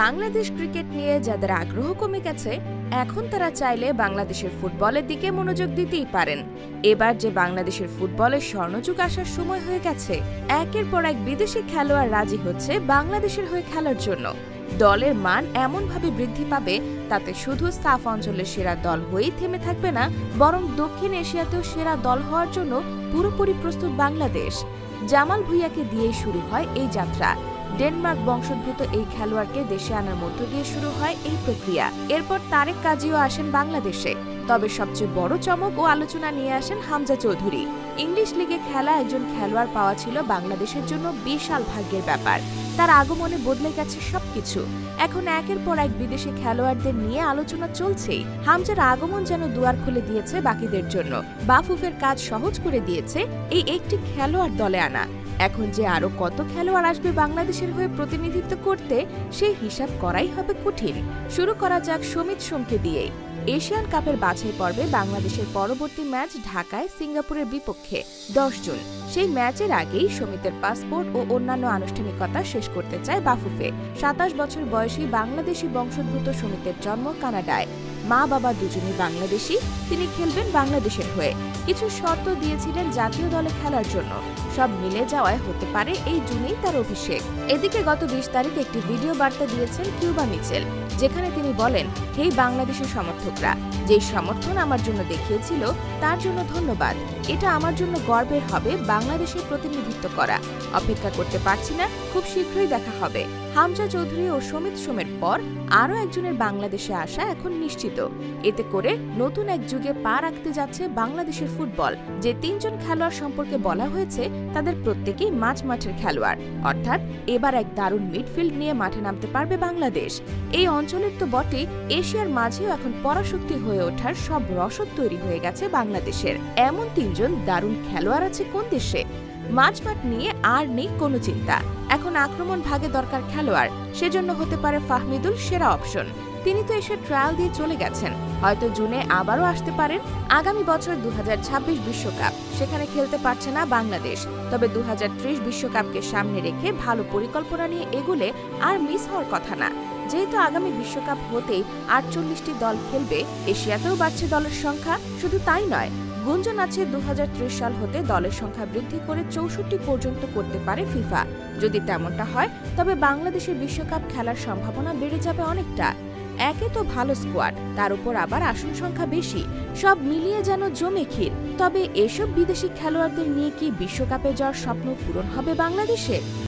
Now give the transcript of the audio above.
Bangladesh cricket নিয়ে যাদের আগ্রহ কমে গেছে, এখন তারা চাইলে বাংলাদেশের ফুটবলের দিকে মনোযোগ দিতেই পারেন। এবার যে বাংলাদেশের ফুটবলের স্বর্ণযুগ আসার সময় হয়ে গেছে। একের পর এক বিদেশি খেলোয়াড় রাজি হচ্ছে বাংলাদেশের হয়ে খেলার জন্য। দলের মান এমনভাবে বৃদ্ধি পাবে, তাতে শুধু সাফ অঞ্চলের সেরা দল হয়েই থেমে থাকবে না, বরং দক্ষিণ এশিয়াতেও সেরা দল হওয়ার জন্য পুরোপুরি প্রস্তুত বাংলাদেশ। জামাল ভুঁইয়াকে দিয়েই শুরু হয় এই যাত্রা। ডেনমার্ক বংশোদ্ভূত এই খেলোয়াড়কে দেশে আনার মধ্য দিয়ে শুরু হয় এই প্রক্রিয়া। এরপর তারেক কাজীও আসেন বাংলাদেশে। তবে সবচেয়ে বড় চমক ও আলোচনা নিয়ে আসেন হামজা চৌধুরী। ইংলিশ লিগে খেলা একজন খেলোয়াড় পাওয়া ছিল বাংলাদেশের জন্য বিশাল ভাগ্যের ব্যাপার। তার আগমনে বদলে গেছে সবকিছু। এখন একের পর এক বিদেশি খেলোয়াড়দের নিয়ে আলোচনা চলছেই। হামজার আগমন যেন দুয়ার খুলে দিয়েছে বাকিদের জন্য। বাফুফের কাজ সহজ করে দিয়েছে এই একটি খেলোয়াড় দলে আনা। এখন যে আরো কত খেলোয়াড় আসবে বাংলাদেশের হয়ে প্রতিনিধিত্ব করতে, সেই হিসাব করাই হবে কঠিন। শুরু করা যাক সমিত সোমকে দিয়েই। এশিয়ান কাপের বাছাই পর্বে বাংলাদেশের পরবর্তী ম্যাচ ঢাকায় সিঙ্গাপুরের বিপক্ষে 10 জুন। সেই ম্যাচের আগেই সমিতের পাসপোর্ট ও অন্যান্য আনুষ্ঠানিকতা শেষ করতে চায় বাফুফে। 27 বছর বয়সী বাংলাদেশি বংশোদ্ভূত সমিতের জন্ম কানাডায়। মা বাবা দুজনই বাংলাদেশি। তিনি খেলবেন বাংলাদেশের হয়ে। কিছু শর্ত দিয়েছিলেন জাতীয় দলে খেলার জন্য। সব মিলে যাওয়ায় হতে পারে এই জুনেই তার অভিষেক। এদিকে গত 20 তারিখ একটি ভিডিও বার্তা দিয়েছেন কিউবা মিচেল, যেখানে তিনি বলেন, হেই বাংলাদেশের সমর্থকরা, যেই সমর্থন আমার জন্য দেখিয়েছিল তার জন্য ধন্যবাদ। এটা আমার জন্য গর্বের হবে বাংলাদেশের প্রতিনিধিত্ব করা। অপেক্ষা করতে পারছি না, খুব শীঘ্রই দেখা হবে। হামজা চৌধুরী ও সমিত সোমের পর আরও একজনের বাংলাদেশে আসা এখন নিশ্চিত। এতে করে নতুন এক যুগে পা রাখতে যাচ্ছে বাংলাদেশের ফুটবল। যে 3 জন খেলোয়াড় সম্পর্কে বলা হয়েছে, তাদের প্রত্যেকেই মাঠের খেলোয়াড়। অর্থাৎ এবার এক দারুণ মিডফিল্ড নিয়ে মাঠে নামতে পারবে বাংলাদেশ। এই অঞ্চলের তো বটেই, এশিয়ার মাঝেও এখন পরাশক্তি হয়ে ওঠার সব রসদ তৈরি হয়ে গেছে বাংলাদেশের। এমন 3 জন দারুণ খেলোয়াড় আছে কোন দেশে? মাঠ নিয়ে আর নেই কোনো চিন্তা। এখন আক্রমণ ভাগে দরকার খেলোয়াড়। সেজন্য হতে পারে ফাহমিদুল সেরা অপশন। তিনি তো এসে ট্রায়াল দিয়ে চলে গেছেন। হয়তো জুনে আবারও আসতে পারেন। আগামী বছর 2026 বিশ্বকাপ, সেখানে খেলতে পারছে না বাংলাদেশ। তবে 2030 বিশ্বকাপকে সামনে রেখে ভালো পরিকল্পনা নিয়ে এগুলে আর মিস হওয়ার কথা না। যেহেতু আগামী বিশ্বকাপ হতেই 48টি দল খেলবে, এশিয়াতেও বাড়ছে দলের সংখ্যা। শুধু তাই নয়, গুঞ্জন আছে 2030 সাল হতে দলের সংখ্যা বৃদ্ধি করে 64 পর্যন্ত করতে পারে ফিফা। যদি তেমনটা হয়, তবে বাংলাদেশের বিশ্বকাপ খেলার সম্ভাবনা বেড়ে যাবে অনেকটা। একে তো ভালো স্কোয়াড, তার উপর আবার আসন সংখ্যা বেশি। সব মিলিয়ে যেন জমে ক্ষীর। তবে এসব বিদেশি খেলোয়াড়দের নিয়ে কি বিশ্বকাপে যাওয়ার স্বপ্ন পূরণ হবে বাংলাদেশে?